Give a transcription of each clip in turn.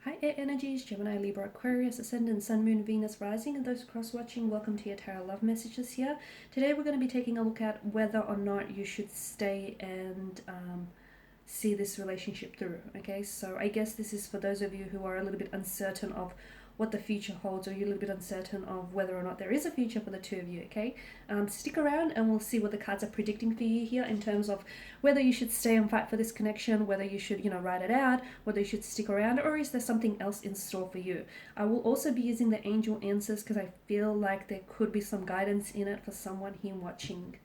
Hi Air Energies, Gemini, Libra, Aquarius, Ascendant, Sun, Moon, Venus, Rising, and those cross-watching, welcome to your Tarot Love Messages here. Today we're going to be taking a look at whether or not you should stay and see this relationship through, okay? So I guess this is for those of you who are a little bit uncertain of what the future holds, or you're a little bit uncertain of whether or not there is a future for the two of you, okay? Stick around and we'll see what the cards are predicting for you here in terms of whether you should stay and fight for this connection, whether you should, ride it out, whether you should stick around, or is there something else in store for you? I will also be using the angel answers because I feel like there could be some guidance in it for someone here watching.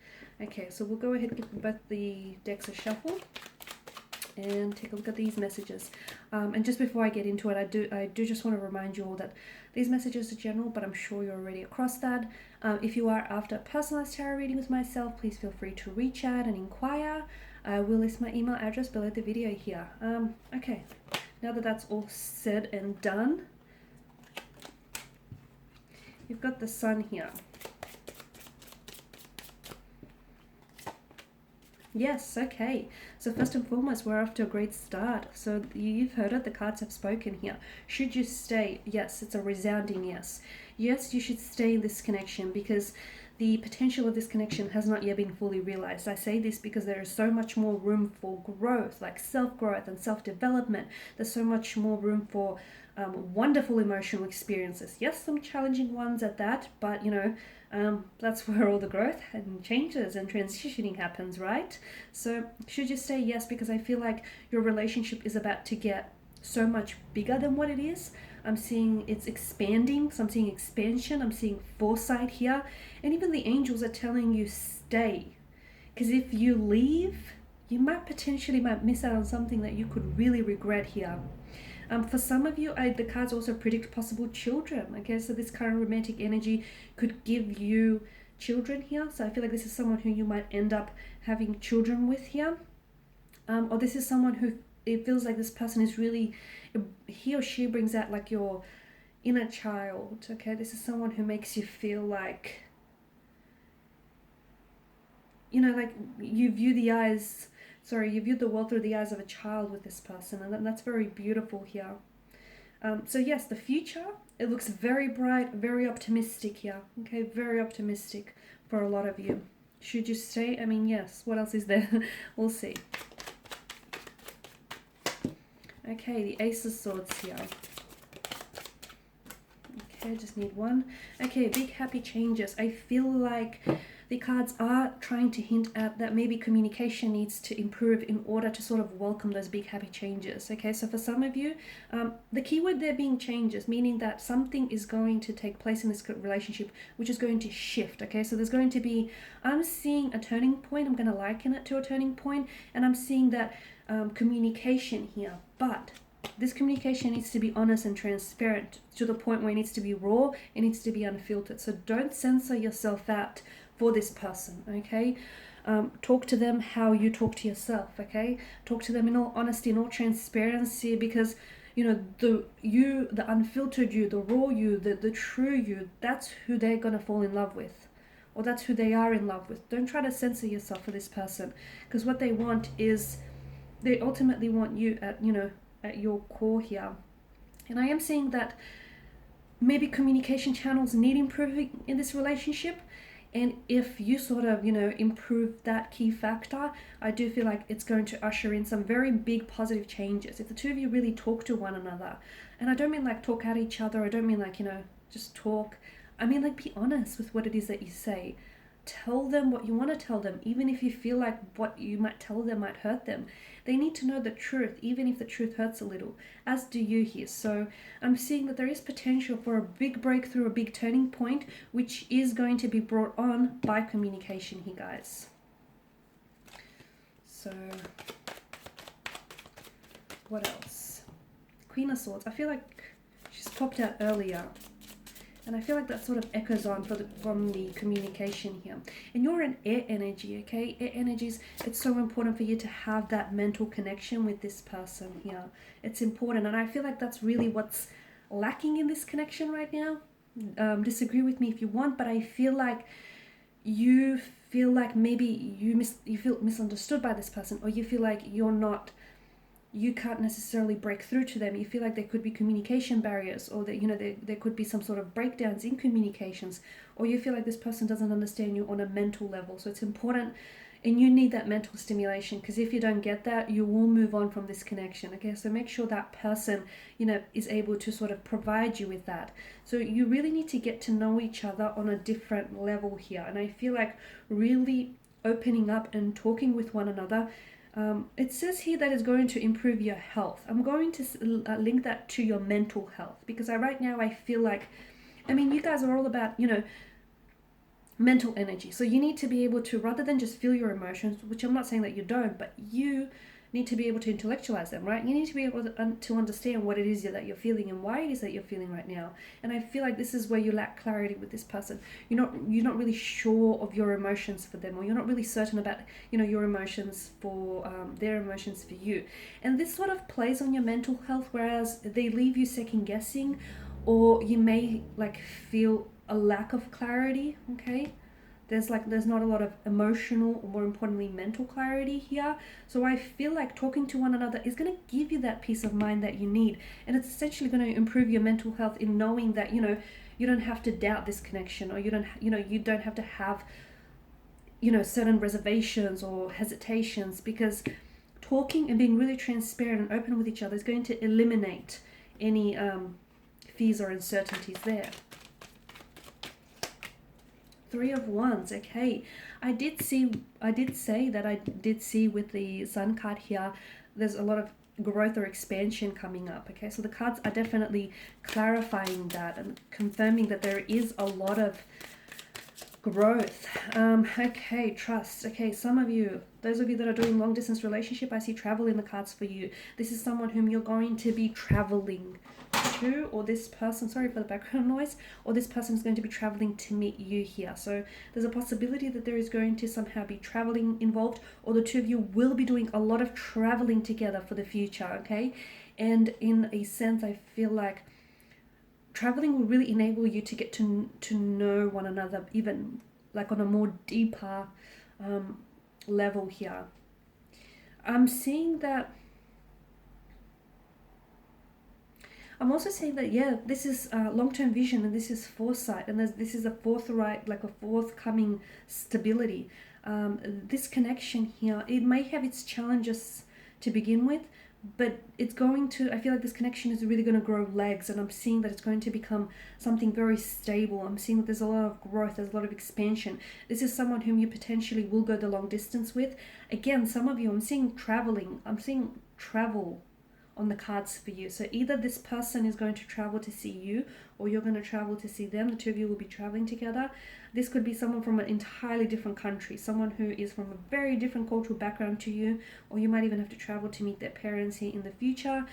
Okay, so we'll go ahead and give both the decks a shuffle and take a look at these messages. And just before I get into it, I do just want to remind you all that these messages are general, but I'm sure you're already across that. If you are after a personalized tarot reading with myself, please feel free to reach out and inquire. I will list my email address below the video here. Okay, now that that's all said and done, you've got the Sun here. Yes, okay. So first and foremost, we're off to a great start. So you've heard it, the cards have spoken here. Should you stay? Yes, it's a resounding yes. Yes, you should stay in this connection because the potential of this connection has not yet been fully realized. I say this because there is so much more room for growth, like self-growth and self-development. There's so much more room for wonderful emotional experiences. Yes, some challenging ones at that, but that's where all the growth and changes and transitioning happens, right? So should you say yes, because I feel like your relationship is about to get so much bigger than what it is. I'm seeing it's expanding, so I'm seeing expansion, I'm seeing foresight here, and even the angels are telling you stay, because if you leave, you might potentially miss out on something that you could really regret here. For some of you, the cards also predict possible children. Okay, so this current romantic energy could give you children here. So I feel like this is someone who you might end up having children with here. Or this is someone who, it feels like this person is really, he or she brings out like your inner child. Okay, this is someone who makes you feel like, like you view the world through the eyes of a child with this person, and that's very beautiful here. So yes, the future, it looks very bright, very optimistic here. Okay, very optimistic for a lot of you. Should you stay? I mean, yes. What else is there? We'll see. Okay, the Ace of Swords here. Okay, just need one. Okay, big happy changes. I feel like the cards are trying to hint at that maybe communication needs to improve in order to sort of welcome those big happy changes. Okay, so for some of you, the keyword there being changes, meaning that something is going to take place in this relationship which is going to shift. Okay, so there's going to be, I'm seeing a turning point. I'm going to liken it to a turning point, and I'm seeing that communication here, but this communication needs to be honest and transparent to the point where it needs to be raw, it needs to be unfiltered. So don't censor yourself out for this person, okay? Talk to them how you talk to yourself, okay? Talk to them in all honesty, in all transparency, because the unfiltered you, the raw you, the true you, that's who they're gonna fall in love with, or that's who they are in love with. Don't try to censor yourself for this person, because what they want is, they ultimately want you at your core here. And I am seeing that maybe communication channels need improving in this relationship. And if you sort of, improve that key factor, I do feel like it's going to usher in some very big positive changes. If the two of you really talk to one another, and I don't mean like talk at each other, I don't mean like, just talk. I mean like be honest with what it is that you say. Tell them what you want to tell them, even if you feel like what you might tell them might hurt them. They need to know the truth, even if the truth hurts a little, as do you here. So I'm seeing that there is potential for a big breakthrough, a big turning point, which is going to be brought on by communication here, guys. So what else? Queen of Swords. I feel like she's popped out earlier. And I feel like that sort of echoes on from the communication here. And you're an air energy, okay? Air energies, it's so important for you to have that mental connection with this person here. It's important. And I feel like that's really what's lacking in this connection right now. Disagree with me if you want, but I feel like you feel like maybe you feel misunderstood by this person, or you feel like you're not you can't necessarily break through to them. You feel like there could be communication barriers, or that, you know, there could be some sort of breakdowns in communications, or you feel like this person doesn't understand you on a mental level. So it's important, and you need that mental stimulation, because if you don't get that, you will move on from this connection. Okay, so make sure that person, you know, is able to sort of provide you with that. So you really need to get to know each other on a different level here. And I feel like really opening up and talking with one another, it says here that it's going to improve your health. I'm going to link that to your mental health, because right now I feel like, I mean, you guys are all about, you know, mental energy. So you need to be able to, rather than just feel your emotions, which I'm not saying that you don't, but you need to be able to intellectualize them, right? You need to be able to understand what it is that you're feeling and why it is that you're feeling right now. And I feel like this is where you lack clarity with this person. You're not really sure of your emotions for them, or you're not really certain about, you know, your emotions for their emotions for you. And this sort of plays on your mental health, whereas they leave you second guessing, or you may like feel a lack of clarity. Okay, there's not a lot of emotional, or more importantly mental clarity here. So I feel like talking to one another is going to give you that peace of mind that you need, and it's essentially going to improve your mental health in knowing that, you know, you don't have to doubt this connection, or you don't have to have, you know, certain reservations or hesitations, because talking and being really transparent and open with each other is going to eliminate any fears or uncertainties there. Three of Wands. Okay, I did say that I did see with the Sun card here, there's a lot of growth or expansion coming up. Okay, so the cards are definitely clarifying that and confirming that there is a lot of growth. Okay, trust. Okay, some of you, those of you that are doing long distance relationship, I see travel in the cards for you. This is someone whom you're going to be traveling to, or this person, sorry for the background noise, or this person is going to be traveling to meet you here. So there's a possibility that there is going to somehow be traveling involved, or the two of you will be doing a lot of traveling together for the future. Okay, and in a sense, I feel like traveling will really enable you to get to know one another, even like on a more deeper level here. I'm seeing that. I'm also saying that, yeah, this is long-term vision, and this is foresight, and this is a forthcoming stability. This connection here, it may have its challenges to begin with, but it's going to, I feel like this connection is really going to grow legs, and I'm seeing that it's going to become something very stable. I'm seeing that there's a lot of growth, there's a lot of expansion. This is someone whom you potentially will go the long distance with. Again, some of you, I'm seeing traveling, I'm seeing travel on the cards for you. So either this person is going to travel to see you, or you're going to travel to see them. The two of you will be traveling together. This could be someone from an entirely different country, someone who is from a very different cultural background to you, or you might even have to travel to meet their parents here in the future.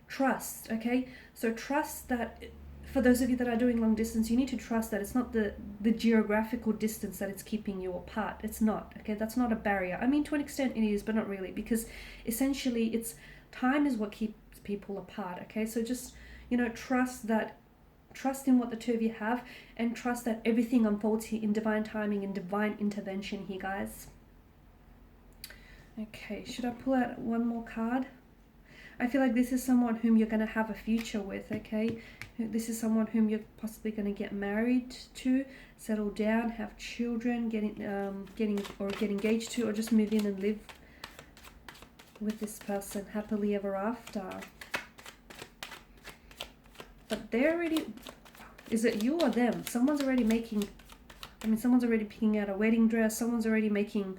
Trust, okay? So trust that, for those of you that are doing long distance, you need to trust that it's not the geographical distance that it's keeping you apart. It's not, okay? That's not a barrier. I mean, to an extent it is, but not really, because essentially it's time is what keeps people apart. Okay, so just, you know, trust in what the two of you have, and trust that everything unfolds here in divine timing and divine intervention here, guys. Okay, should I pull out one more card? I feel like this is someone whom you're going to have a future with. Okay, this is someone whom you're possibly going to get married to, settle down, have children, get engaged to, or just move in and live with this person happily ever after. But they're already, is it you or them? Someone's already making, someone's already picking out a wedding dress. Someone's already making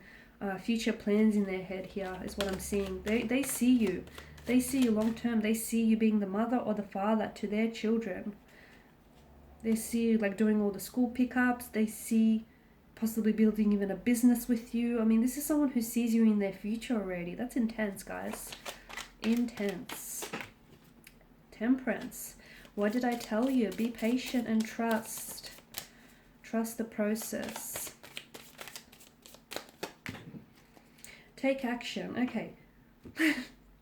future plans in their head here, is what I'm seeing. They see you. They see you long term. They see you being the mother or the father to their children. They see you like doing all the school pickups. They see possibly building even a business with you. I mean, this is someone who sees you in their future already. That's intense, guys. Intense. Temperance. What did I tell you? Be patient and trust. Trust the process. Take action. Okay.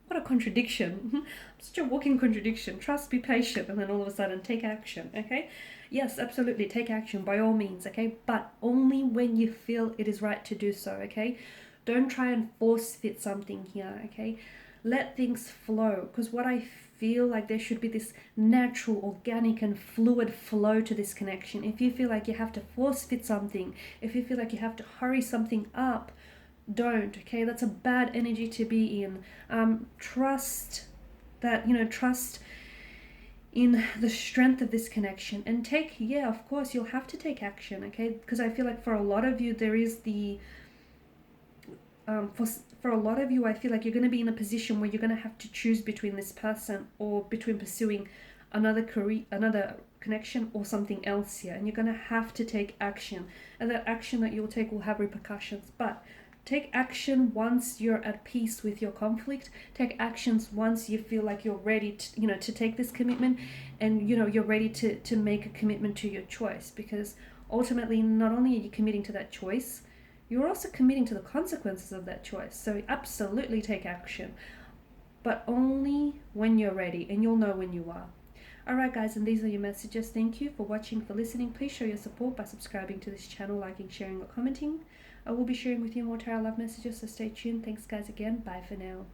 What a contradiction. I'm such a walking contradiction. Trust, be patient, and then all of a sudden take action. Okay? Yes, absolutely, take action by all means, okay? But only when you feel it is right to do so, okay? Don't try and force fit something here, okay? let things flow. Because what I feel like, there should be this natural, organic and fluid flow to this connection. If you feel like you have to force fit something, if you feel like you have to hurry something up, don't. Okay, that's a bad energy to be in. Trust that, trust in the strength of this connection, and of course you'll have to take action. Okay, because I feel like for a lot of you there is the for a lot of you, I feel like you're going to be in a position where you're going to have to choose between this person or between pursuing another career, another connection, or something else here, and you're going to have to take action, and that action that you'll take will have repercussions. But take action once you're at peace with your conflict. Take actions once you feel like you're ready to, to take this commitment, and you're ready to make a commitment to your choice, because ultimately not only are you committing to that choice, you're also committing to the consequences of that choice. So absolutely take action, but only when you're ready, and you'll know when you are. Alright guys, and these are your messages. Thank you for watching, for listening. Please show your support by subscribing to this channel, liking, sharing or commenting. I will be sharing with you more tarot love messages, so stay tuned. Thanks guys again. Bye for now.